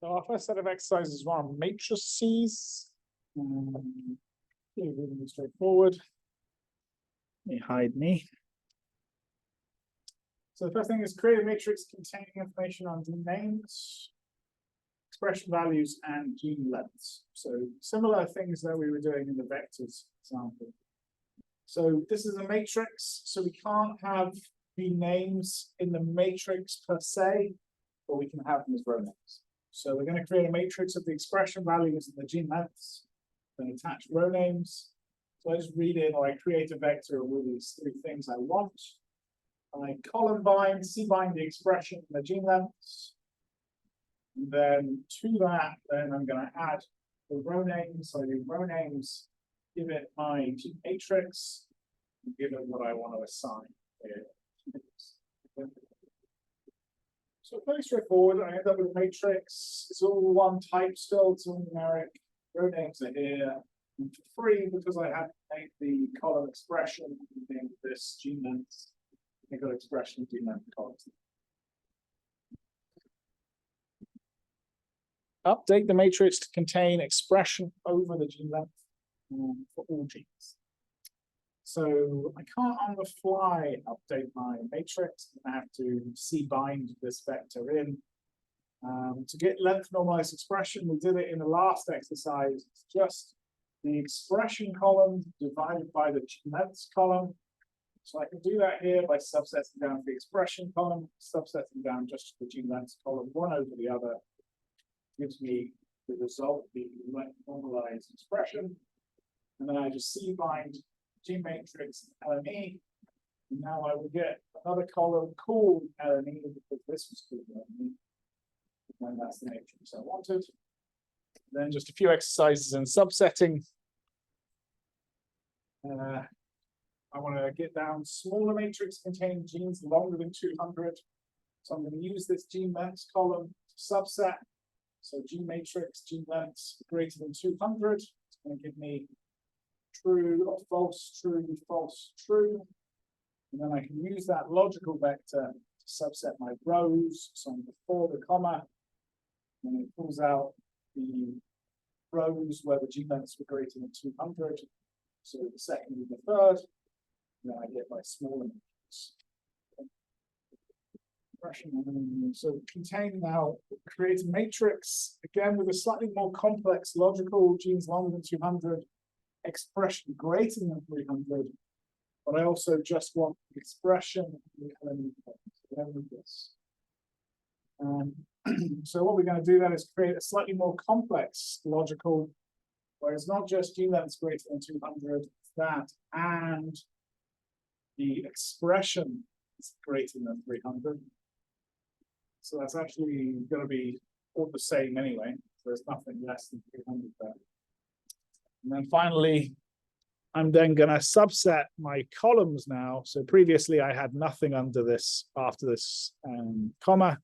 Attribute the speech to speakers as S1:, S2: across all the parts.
S1: So our first set of exercises is on matrices. Really straightforward. Let me hide me. So the first thing is create a matrix containing information on gene names, expression values, and gene lengths. So similar things that we were doing in the vectors example. So this is a matrix, so we can't have gene names in the matrix per se, but we can have them as row names. So we're going to create a matrix of the expression values and the gene lengths, then attach row names. So I just read in, or I create a vector of all these three things I want. I column bind, C-bind the expression and the gene lengths. And then to that, then I'm going to add the row names. So I do row names, give it my gene matrix, and give it what I want to assign here. So very straightforward. I end up with a matrix. It's all one type still, it's all numeric. Row names are here. And for free, because I had made the column expression named this gene length, I got expression gene length columns. Update the matrix to contain expression over the gene length for all genes. So I can't on the fly update my matrix. I have to C-bind this vector in. To get length normalized expression, we did it in the last exercise. It's just the expression column divided by the gene lengths column. So I can do that here by subsetting down the expression column, subsetting down just the gene lengths column, one over the other. Gives me the result, the length normalized expression. And then I just C-bind G matrix LME. And now I will get another column called LME because this was called LME. And that's the matrix I wanted. Then just a few exercises in subsetting. I want to get down smaller matrix containing genes longer than 200. So I'm going to use this gene lengths column to subset. So gene matrix, gene lengths greater than 200. It's going to give me true or false, true, false, true. And then I can use that logical vector to subset my rows. So I'm before the comma, and it pulls out the rows where the gene lengths were greater than 200. So the second and the third, and then I get my smaller matrix. So contain now, create a matrix, again with a slightly more complex logical genes longer than 200, expression greater than 300, but I also just want the expression of this. So what we're going to do then is create a slightly more complex logical, where it's not just gene lengths greater than 200, it's that, and the expression is greater than 300. So that's actually going to be all the same anyway. So there's nothing less than 300 there. And then finally, I'm then going to subset my columns now. So previously I had nothing under this, after this comma.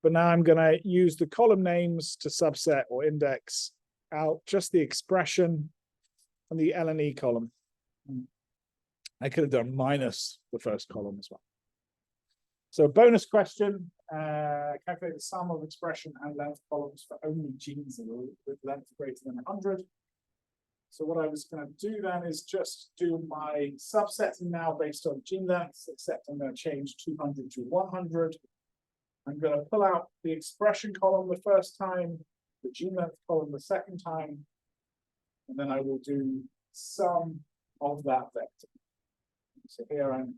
S1: But now I'm going to use the column names to subset or index out just the expression and the LNE column. I could have done minus the first column as well. So bonus question, calculate the sum of expression and length columns for only genes with length greater than 100. So what I was going to do then is just do my subsetting now based on gene lengths, except I'm going to change 200 to 100. I'm going to pull out the expression column the first time, the gene length column the second time, and then I will do sum of that vector. So here I'm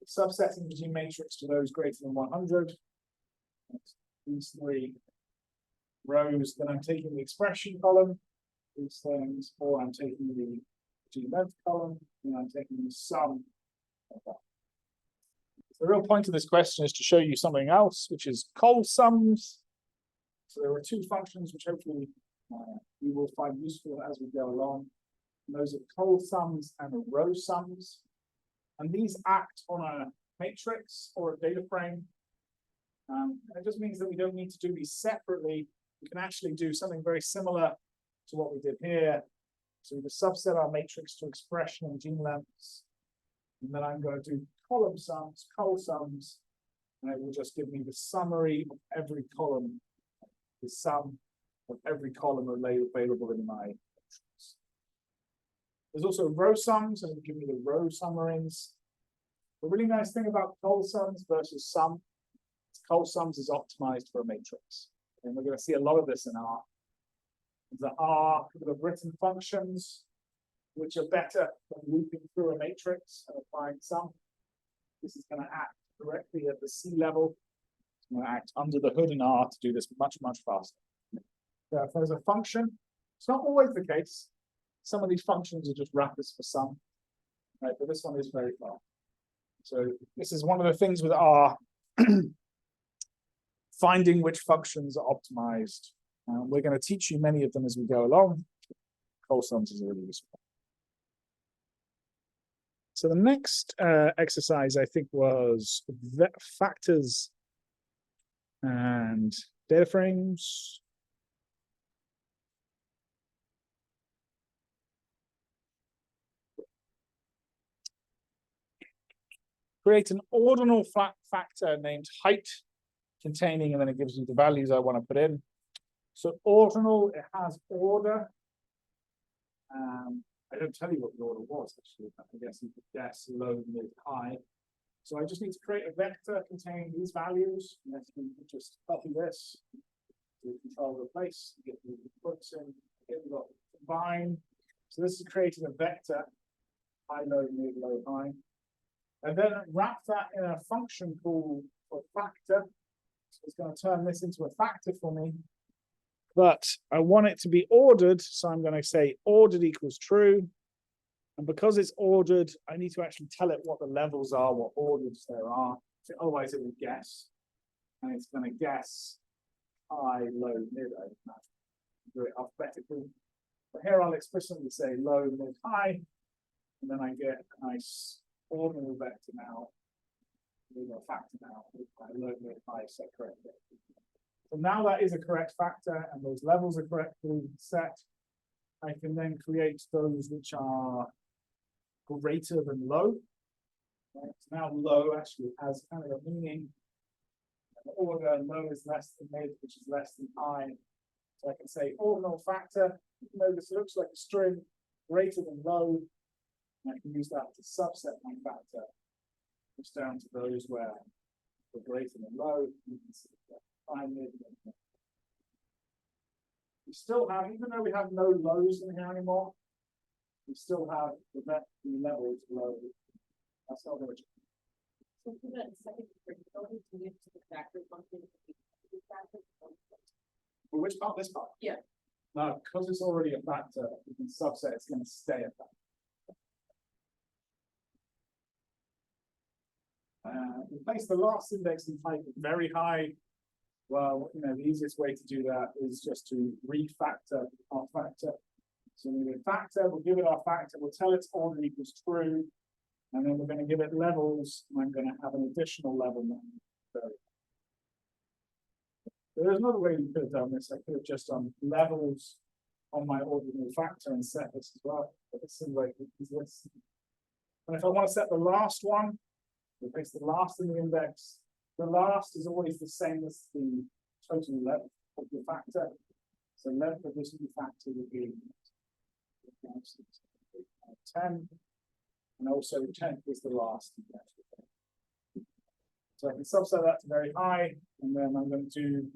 S1: subsetting the gene matrix to those greater than 100. These three rows, then I'm taking the expression column, these things, or I'm taking the gene length column, and I'm taking the sum of that. The real point of this question is to show you something else, which is col sums. So there are two functions which hopefully you will find useful as we go along. And those are col sums and row sums. And these act on a matrix or a data frame. It just means that we don't need to do these separately. We can actually do something very similar to what we did here. So we just subset our matrix to expression and gene lengths. And then I'm going to do column sums, col sums, and it will just give me the summary of every column the sum of every column available in my matrix. There's also row sums, and give me the row summarings. The really nice thing about col sums versus sum, col sums is optimized for a matrix. And we're going to see a lot of this in R. There are written functions which are better than looping through a matrix and applying sum. This is going to act directly at the C level. It's going to act under the hood in R to do this much, much faster. So if there's a function, it's not always the case. Some of these functions are just wrappers for sum, right? But this one is very fast. So this is one of the things with R, finding which functions are optimized. We're going to teach you many of them as we go along. Col sums is really useful. So the next exercise, I think, was factors and data frames. Create an ordinal factor named height containing, and then it gives you the values I want to put in. So ordinal, it has order. I don't tell you what the order was, actually. I guess you could guess low, mid, high. So I just need to create a vector containing these values. And then you can just copy this to control replace, get the inputs in, get the combine. So this is creating a vector, high, low, mid, low, high. And then wrap that in a function called factor. So it's going to turn this into a factor for me. But I want it to be ordered, so I'm going to say ordered equals true. And because it's ordered, I need to actually tell it what the levels are, what orders there are. So otherwise it will guess. And it's going to guess high, low, mid. I imagine. Do it alphabetically. But here I'll explicitly say low, mid, high. And then I get a nice ordinal vector now. A factor now. Low, mid, high, set correctly. So now that is a correct factor and those levels are correctly set. I can then create those which are greater than low. Right? So now low actually has kind of a meaning. The order low is less than mid, which is less than high. So I can say ordinal factor, even though this looks like a string, greater than low. And I can use that to subset my factor, which down to those where the greater than low. You can see that. We still have, even though we have no lows in here anymore, we still have the levels low. That's not going to change.
S2: So for that second predictability to get to the factor function,
S1: For which part? This part?
S2: Yeah.
S1: No, because it's already a factor, we can subset, it's going to stay a factor. Replace the last index in type very high. Well, the easiest way to do that is just to refactor our factor. So we do factor, we'll give it our factor, we'll tell its order equals true, and then we're going to give it levels, and I'm going to have an additional level now. So there's another way you could have done this. I could have just done levels on my ordinal factor and set this as well. But this is like this. And if I want to set the last one, replace the last in the index. The last is always the same as the total length of the factor. So length of this new factor would be 10. And also 10 is the last. So I can subset that to very high. And then I'm going to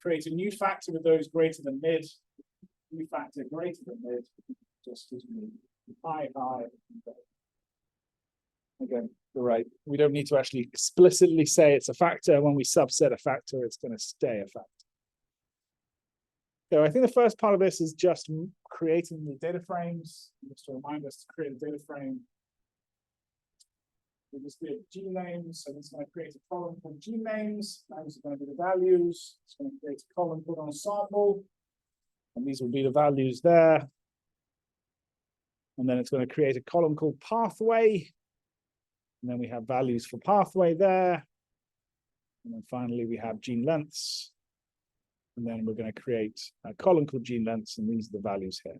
S1: create a new factor with those greater than mid. New factor greater than mid. Just gives me high, high. Again, you're right. We don't need to actually explicitly say it's a factor. When we subset a factor, it's going to stay a factor. So I think the first part of this is just creating the data frames. Just to remind us to create a data frame. We just create G names. So it's going to create a column called G names. Those are going to be the values. It's going to create a column called ensemble. And these will be the values there. And then it's going to create a column called pathway. And then we have values for pathway there. And then finally, we have gene lengths. And then we're going to create a column called gene lengths, and these are the values here.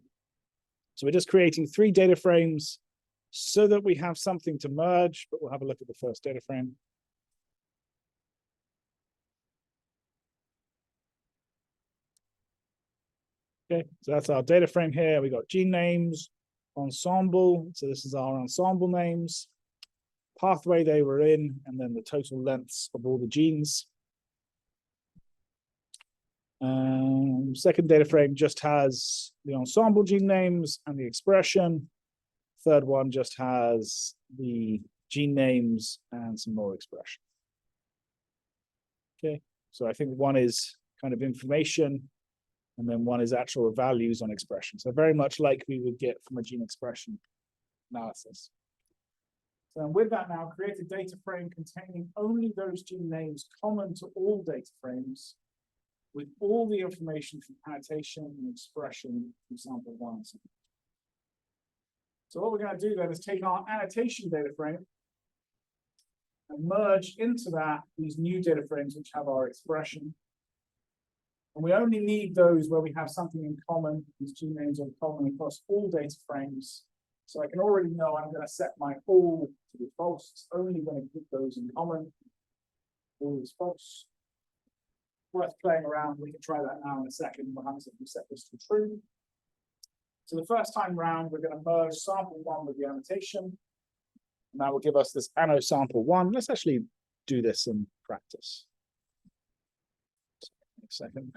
S1: So we're just creating 3 data frames so that we have something to merge, but we'll have a look at the first data frame. Okay, so that's our data frame here. We got gene names, ensemble. So this is our ensemble names, pathway they were in, and then the total lengths of all the genes. Second data frame just has the ensemble gene names and the expression. Third one just has the gene names and some more expression. Okay, so I think one is kind of information, and then one is actual values on expression. So very much like we would get from a gene expression analysis. So with that now, create a data frame containing only those gene names common to all data frames, with all the information from annotation and expression from sample one. So what we're going to do then is take our annotation data frame and merge into that these new data frames which have our expression. And we only need those where we have something in common. These gene names are common across all data frames. So I can already know I'm going to set my all to be false. It's only going to keep those in common. All is false. Worth playing around. We can try that now in a second. What happens if we set this to true? So the first time round, we're going to merge sample one with the annotation. And that will give us this anno sample one. Let's actually do this in practice. A second.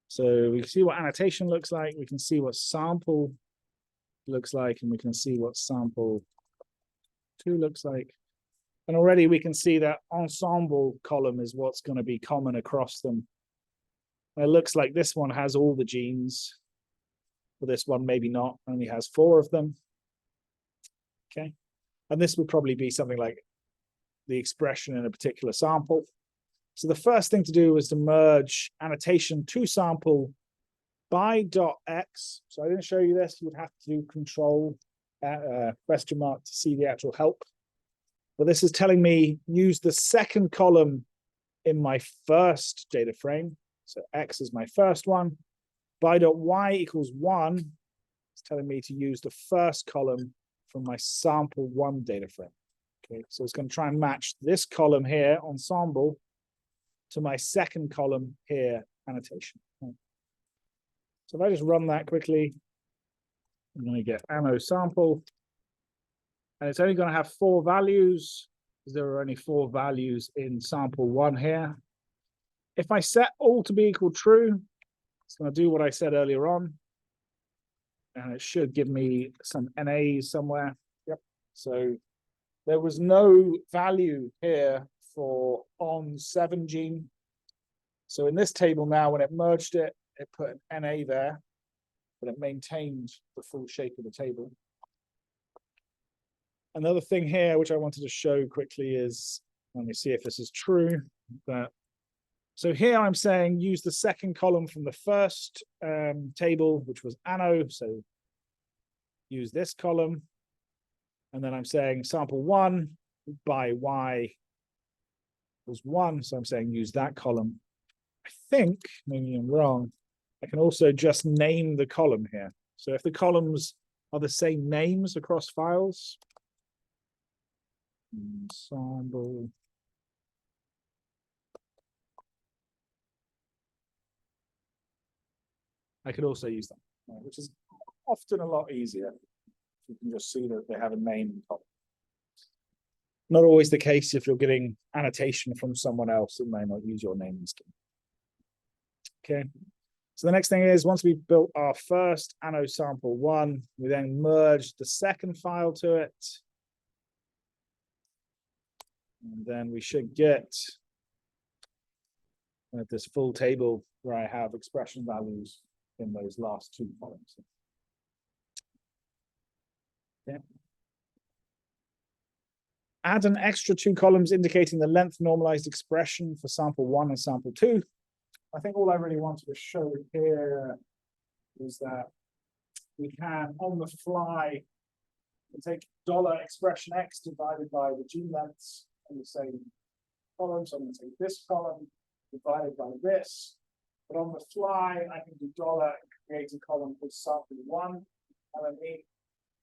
S1: So we can see what annotation looks like. We can see what sample looks like, and we can see what sample two looks like. And already we can see that ensemble column is what's going to be common across them. And it looks like this one has all the genes, but this one maybe not, only has 4 of them. Okay, and this would probably be something like the expression in a particular sample. So the first thing to do is to merge annotation to sample by .x. So I didn't show you this. You would have to do control question mark to see the actual help. But this is telling me use the second column in my first data frame. So x is my first one. By .y equals 1. It's telling me to use the first column from my sample 1 data frame. Okay, so it's going to try and match this column here, ensemble, to my second column here, annotation. So if I just run that quickly, I'm going to get anno sample, and it's only going to have 4 values, because there are only 4 values in sample 1 here. If I set all to be equal true, it's going to do what I said earlier on, and it should give me some NAs somewhere. Yep. So there was no value here for on7 gene. So in this table now, when it merged it, it put an NA there, but it maintained the full shape of the table. Another thing here, which I wanted to show quickly is, let me see if this is true. So here I'm saying use the second column from the first table, which was anno. So use this column. And then I'm saying sample 1 by y was 1. So I'm saying use that column. I think, maybe I'm wrong, I can also just name the column here. So if the columns are the same names across files, ensemble, I could also use them, which is often a lot easier. You can just see that they have a name in top. Not always the case if you're getting annotation from someone else, it may not use your name instead. Okay, so the next thing is, once we've built our first anno sample 1, we then merge the second file to it. And then we should get this full table where I have expression values in those last 2 columns. Okay. Add an extra 2 columns indicating the length normalized expression for sample 1 and sample 2. I think all I really wanted to show here is that we can, on the fly, take $expression x divided by the gene lengths in the same column. So I'm going to take this column divided by this. But on the fly, I can do $ and create a column called sample 1. And then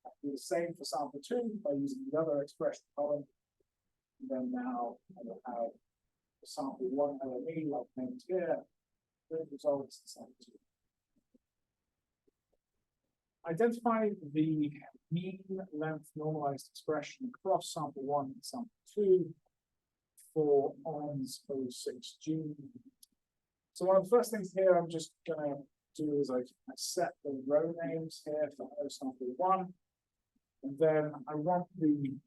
S1: I can do the same for sample 2 by using the other expression column. And then now I will have the sample one LME like named here, the results in sample two. Identify the mean length normalized expression across sample one and sample two for ONS 06 gene. So one of the first things here I'm just gonna do is I set the row names here for sample one, and then I want the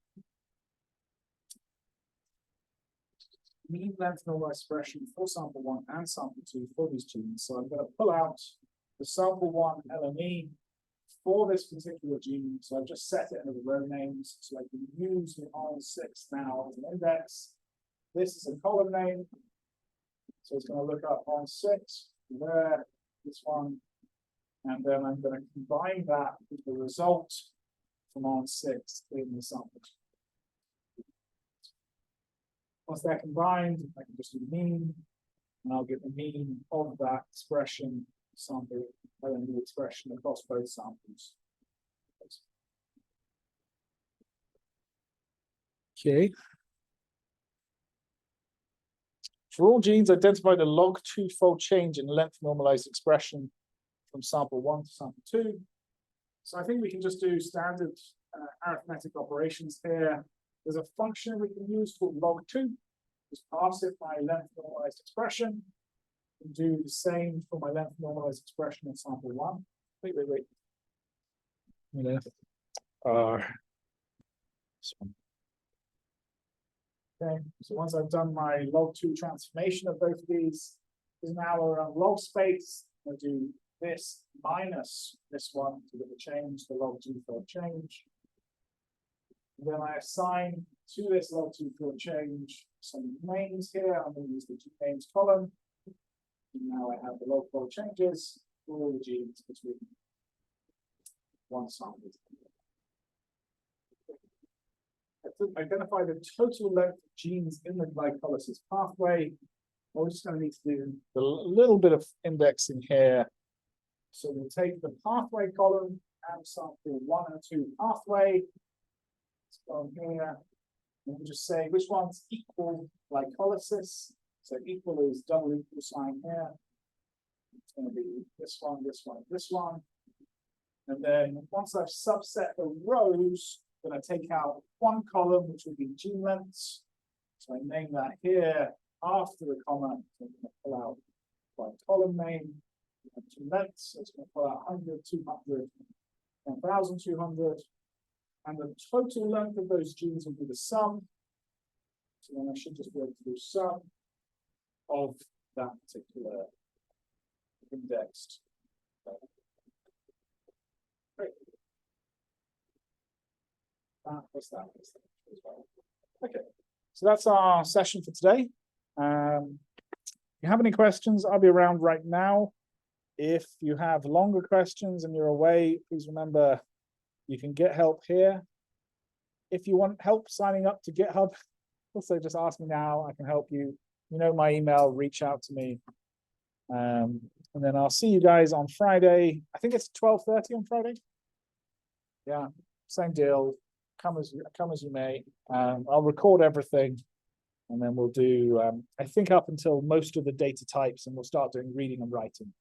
S1: mean length normalized expression for sample one and sample two for these genes. So I'm going to pull out the sample one LME for this particular gene. So I've just set it into the row names, so I can use the ON6 now as an index. This is a column name, so it's going to look up ON6 there, this one, and then I'm going to combine that with the result from ON6 in the sample. Once they're combined, I can just do the mean, and I'll get the mean of that expression sample and the expression across both samples. Okay. For all genes, identify the log 2-fold change in length normalized expression from sample 1 to sample 2. So I think we can just do standard arithmetic operations here. There's a function we can use called log2. Just pass it my length normalized expression. And do the same for my length normalized expression in sample 1. Wait. Okay, so once I've done my log2 transformation of both of these, is now around log space. I'll do this minus this one to get the change, the log2 field change. And then I assign to this log2 field change some names here. I'm going to use the names column. And now I have the log field changes for all the genes between one sample. Identify the total length of genes in the glycolysis pathway. We're just going to need to do a little bit of indexing here. So we'll take the pathway column and sample 1 and 2 pathway. Let's go here. And we'll just say which one's equal glycolysis. So equal is double equal sign here. It's going to be this one, this one, this one. And then once I've subset the rows, I'm going to take out one column, which will be gene lengths. So I name that here after the comma. So I'm going to pull out by column name, gene lengths. So it's going to pull out 100, 200, 1,200. And the total length of those genes will be the sum. So then I should just be able to do sum of that particular indexed. Great. What's that? Okay, so that's our session for today. If you have any questions, I'll be around right now. If you have longer questions and you're away, please remember you can get help here. If you want help signing up to GitHub, also just ask me now. I can help you. You know my email, reach out to me. And then I'll see you guys on Friday. I think it's 12:30 on Friday. Yeah, same deal. Come as you may. I'll record everything, and then we'll do, I think, up until most of the data types, and we'll start doing reading and writing.